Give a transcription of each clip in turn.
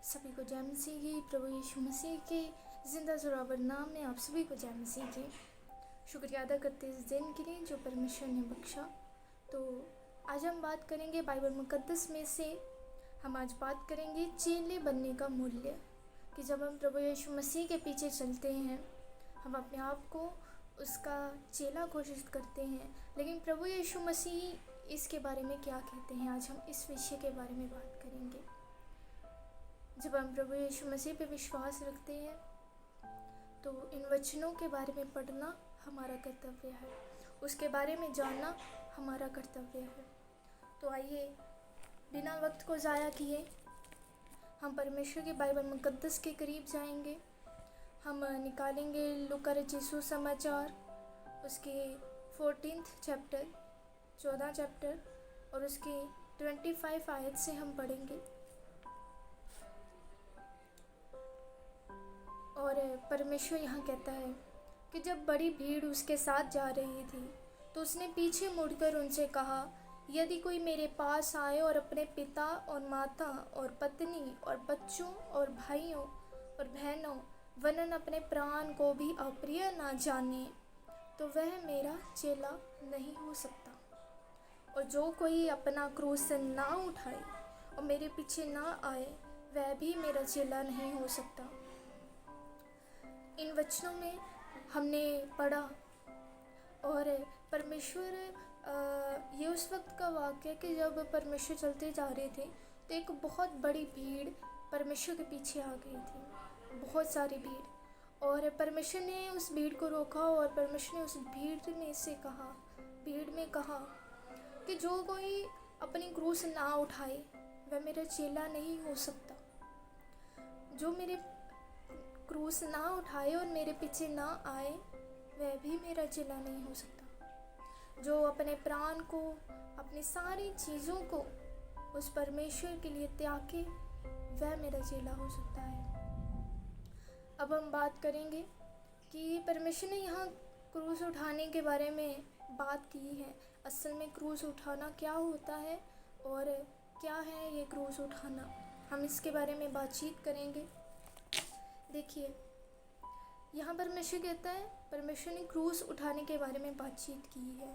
सभी को जय मसीह की। प्रभु यीशु मसीह के जिंदा ज़ोरावर नाम में आप सभी को जय मसीह की। शुक्रिया अदा करते इस दिन के लिए जो परमेश्वर ने बख्शा। तो आज हम बात करेंगे बाइबल मुकद्दस में से। हम आज बात करेंगे चेले बनने का मूल्य, कि जब हम प्रभु यीशु मसीह के पीछे चलते हैं, हम अपने आप को उसका चेला घोषित करते हैं, लेकिन प्रभु यीशु मसीह इसके बारे में क्या कहते हैं, आज हम इस विषय के बारे में बात करेंगे। जब हम प्रभु यीशु मसीह पे विश्वास रखते हैं तो इन वचनों के बारे में पढ़ना हमारा कर्तव्य है, उसके बारे में जानना हमारा कर्तव्य है। तो आइए बिना वक्त को ज़ाया किए हम परमेश्वर के बाइबल मुकद्दस के करीब जाएंगे। हम निकालेंगे लूका रचित सुसमाचार, उसके 14 चैप्टर 14 चैप्टर और उसके 25 आयत से हम पढ़ेंगे। और परमेश्वर यहाँ कहता है कि जब बड़ी भीड़ उसके साथ जा रही थी तो उसने पीछे मुड़कर उनसे कहा, यदि कोई मेरे पास आए और अपने पिता और माता और पत्नी और बच्चों और भाइयों और बहनों वरन अपने प्राण को भी अप्रिय ना जाने, तो वह मेरा चेला नहीं हो सकता। और जो कोई अपना क्रूस ना उठाए और मेरे पीछे ना आए, वह भी मेरा चेला नहीं हो सकता। इन वचनों में हमने पढ़ा और परमेश्वर ये उस वक्त का वाक़या कि जब परमेश्वर चलते जा रहे थे तो एक बहुत बड़ी भीड़ परमेश्वर के पीछे आ गई थी, बहुत सारी भीड़। और परमेश्वर ने उस भीड़ को रोका और परमेश्वर ने उस भीड़ में कहा कि जो कोई अपनी क्रूस ना उठाए वह मेरा चेला नहीं हो सकता। जो मेरे क्रूस ना उठाए और मेरे पीछे ना आए, वह भी मेरा चेला नहीं हो सकता। जो अपने प्राण को, अपनी सारी चीज़ों को उस परमेश्वर के लिए त्यागे, वह मेरा चेला हो सकता है। अब हम बात करेंगे कि परमेश्वर ने यहाँ क्रूस उठाने के बारे में बात की है। असल में क्रूस उठाना क्या होता है और क्या है ये क्रूस उठाना, हम इसके बारे में बातचीत करेंगे। देखिए, यहाँ परमेश्वर कहता है, परमेश्वर ने क्रूस उठाने के बारे में बातचीत की है।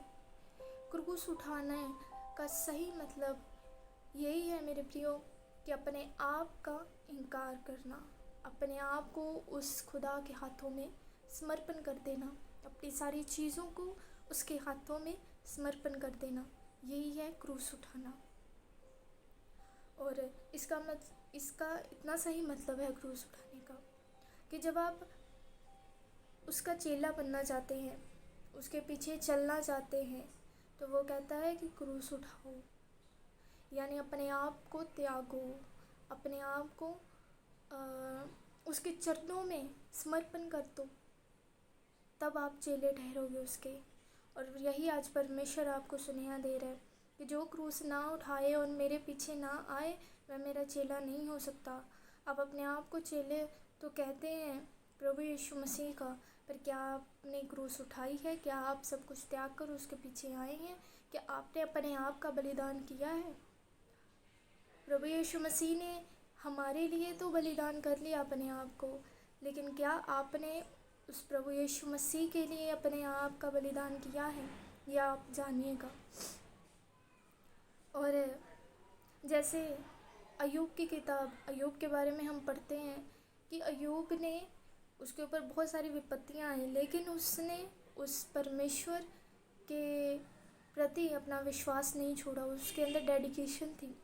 क्रूस उठाने का सही मतलब यही है मेरे प्रियो, कि अपने आप का इनकार करना, अपने आप को उस खुदा के हाथों में समर्पण कर देना, अपनी सारी चीज़ों को उसके हाथों में समर्पण कर देना, यही है क्रूस उठाना। और इसका इतना सही मतलब है क्रूस उठाने का कि जब आप उसका चेला बनना चाहते हैं, उसके पीछे चलना चाहते हैं, तो वो कहता है कि क्रूस उठाओ, यानी अपने आप को त्यागो, अपने आप को उसके चरणों में समर्पण कर दो, तब आप चेले ठहरोगे उसके। और यही आज परमेश्वर आपको सुनेहा दे रहा है कि जो क्रूस ना उठाए और मेरे पीछे ना आए, वह मेरा चेला नहीं हो सकता। आप अपने आप को चेले तो कहते हैं प्रभु यीशु मसीह का, पर क्या आपने क्रूस उठाई है? क्या आप सब कुछ त्याग कर उसके पीछे आए हैं? क्या आपने अपने आप का बलिदान किया है? प्रभु यीशु मसीह ने हमारे लिए तो बलिदान कर लिया अपने आप को, लेकिन क्या आपने उस प्रभु यीशु मसीह के लिए अपने आप का बलिदान किया है? यह आप जानिएगा। और जैसे अय्यूब की किताब, अय्यूब के बारे में हम पढ़ते हैं कि अय्यूब ने, उसके ऊपर बहुत सारी विपत्तियां आई, लेकिन उसने उस परमेश्वर के प्रति अपना विश्वास नहीं छोड़ा, उसके अंदर डेडिकेशन थी।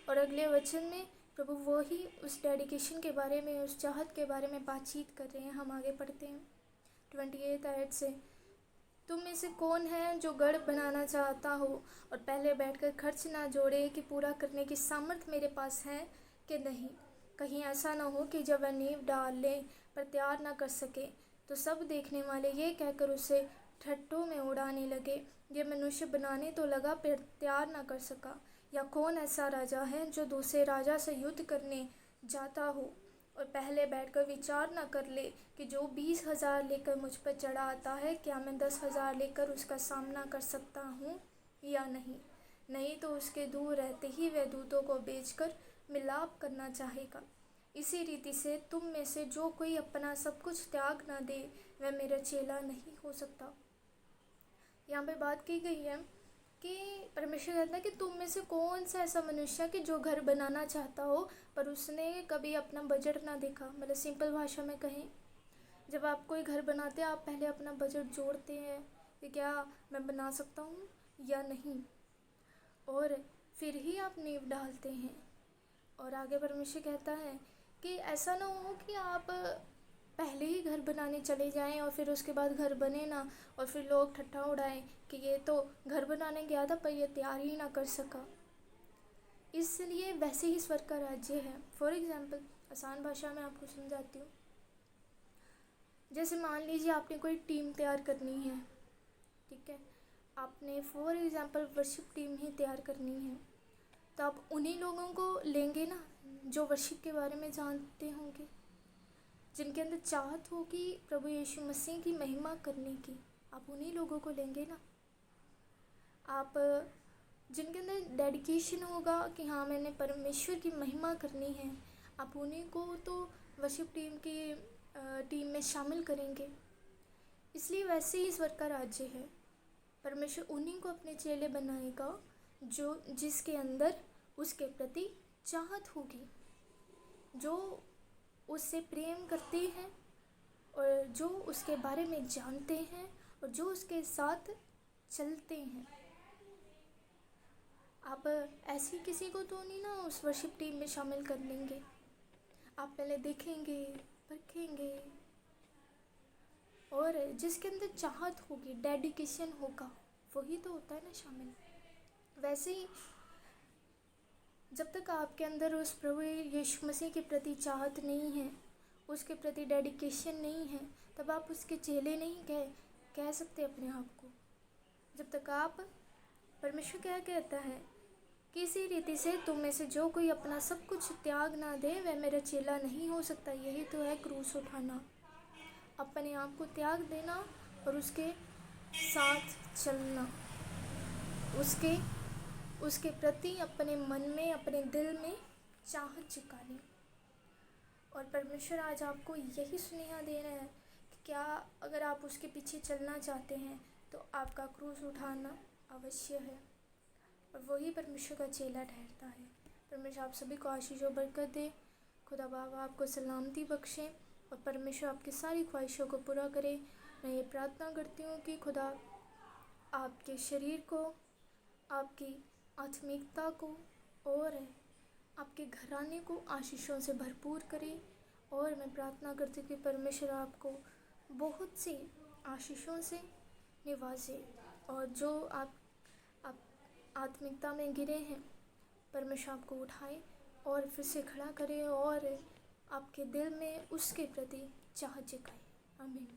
और अगले वचन में प्रभु वही उस डेडिकेशन के बारे में, उस चाहत के बारे में बातचीत कर रहे हैं। हम आगे पढ़ते हैं 28 आयत से, तुम में से कौन है जो गढ़ बनाना चाहता हो और पहले बैठकर खर्च ना जोड़े कि पूरा करने की सामर्थ्य मेरे पास है कि नहीं? कहीं ऐसा ना हो कि जब वह नींव डाल ले पर तैयार ना कर सके, तो सब देखने वाले ये कहकर उसे ठट्ठों में उड़ाने लगे, ये मनुष्य बनाने तो लगा पर तैयार ना कर सका। या कौन ऐसा राजा है जो दूसरे राजा से युद्ध करने जाता हो और पहले बैठकर विचार न कर ले कि जो 20,000 लेकर मुझ पर चढ़ा आता है, क्या मैं 10,000 लेकर उसका सामना कर सकता हूँ या नहीं? नहीं तो उसके दूर रहते ही वह दूतों को बेचकर मिलाप करना चाहेगा, इसी रीति से तुम में से जो कोई अपना सब कुछ त्याग ना दे वह मेरा चेला नहीं हो सकता। यहाँ पे बात की गई है कि परमेश्वर कहता है कि तुम में से कौन सा ऐसा मनुष्य है कि जो घर बनाना चाहता हो पर उसने कभी अपना बजट ना देखा। मतलब सिंपल भाषा में कहें, जब आप कोई घर बनाते हैं आप पहले अपना बजट जोड़ते हैं कि क्या मैं बना सकता हूँ या नहीं, और फिर ही आप नींव डालते हैं। और आगे परमेश्वर कहता है कि ऐसा ना हो कि आप पहले ही घर बनाने चले जाएं और फिर उसके बाद घर बने ना, और फिर लोग ठट्ठा उड़ाएं कि ये तो घर बनाने गया था पर ये तैयार ही ना कर सका। इसलिए वैसे ही स्वर्ग का राज्य है। फॉर एग्जाम्पल, आसान भाषा में आपको समझाती हूँ। जैसे मान लीजिए आपने कोई टीम तैयार करनी है, ठीक है, आपने फॉर एग्जाम्पल वर्शिप टीम ही तैयार करनी है, तो आप उन्हीं लोगों को लेंगे ना जो वर्शिप के बारे में जानते होंगे, जिनके अंदर चाहत होगी प्रभु यीशु मसीह की महिमा करने की। आप उन्हीं लोगों को लेंगे ना। आप जिनके अंदर डेडिकेशन होगा कि हाँ मैंने परमेश्वर की महिमा करनी है, आप उन्हीं को तो वर्शिप टीम में शामिल करेंगे। इसलिए वैसे ही स्वर्ग का राज्य है। परमेश्वर उन्हीं को अपने चेले बनाएगा जो जिसके अंदर उसके प्रति चाहत होगी, जो उससे प्रेम करते हैं और जो उसके बारे में जानते हैं और जो उसके साथ चलते हैं। आप ऐसी किसी को तो नहीं ना उस वर्शिप टीम में शामिल कर लेंगे। आप पहले देखेंगे, परखेंगे, और जिसके अंदर चाहत होगी, डेडिकेशन होगा, वही तो होता है ना शामिल। वैसे ही जब तक आपके अंदर उस प्रभु यीशु मसीह के प्रति चाहत नहीं है, उसके प्रति डेडिकेशन नहीं है, तब आप उसके चेले नहीं कह सकते अपने आप को। जब तक आप, परमेश्वर क्या कहता है, किसी रीति से तुम में से जो कोई अपना सब कुछ त्याग ना दे वह मेरा चेला नहीं हो सकता। यही तो है क्रूस उठाना, अपने आप को त्याग देना और उसके साथ चलना, उसके प्रति अपने मन में, अपने दिल में चाहत जगानी। और परमेश्वर आज आपको यही सुनेहा दे रहा है कि क्या अगर आप उसके पीछे चलना चाहते हैं तो आपका क्रूस उठाना अवश्य है, और वही परमेश्वर का चेला ठहरता है। परमेश्वर आप सभी को आशीष और बरकत दे। खुदा बाबा आपको सलामती बख्शे और परमेश्वर आपकी सारी ख्वाहिशों को पूरा करे। मैं ये प्रार्थना करती हूँ कि खुदा आपके शरीर को, आपकी आत्मिकता को और आपके घराने को आशीषों से भरपूर करे। और मैं प्रार्थना करती हूँ कि परमेश्वर आपको बहुत सी आशीषों से निवाजे, और जो आप आत्मिकता में गिरे हैं परमेश्वर आपको उठाए और फिर से खड़ा करे और आपके दिल में उसके प्रति चाहत जगाए। आमीन।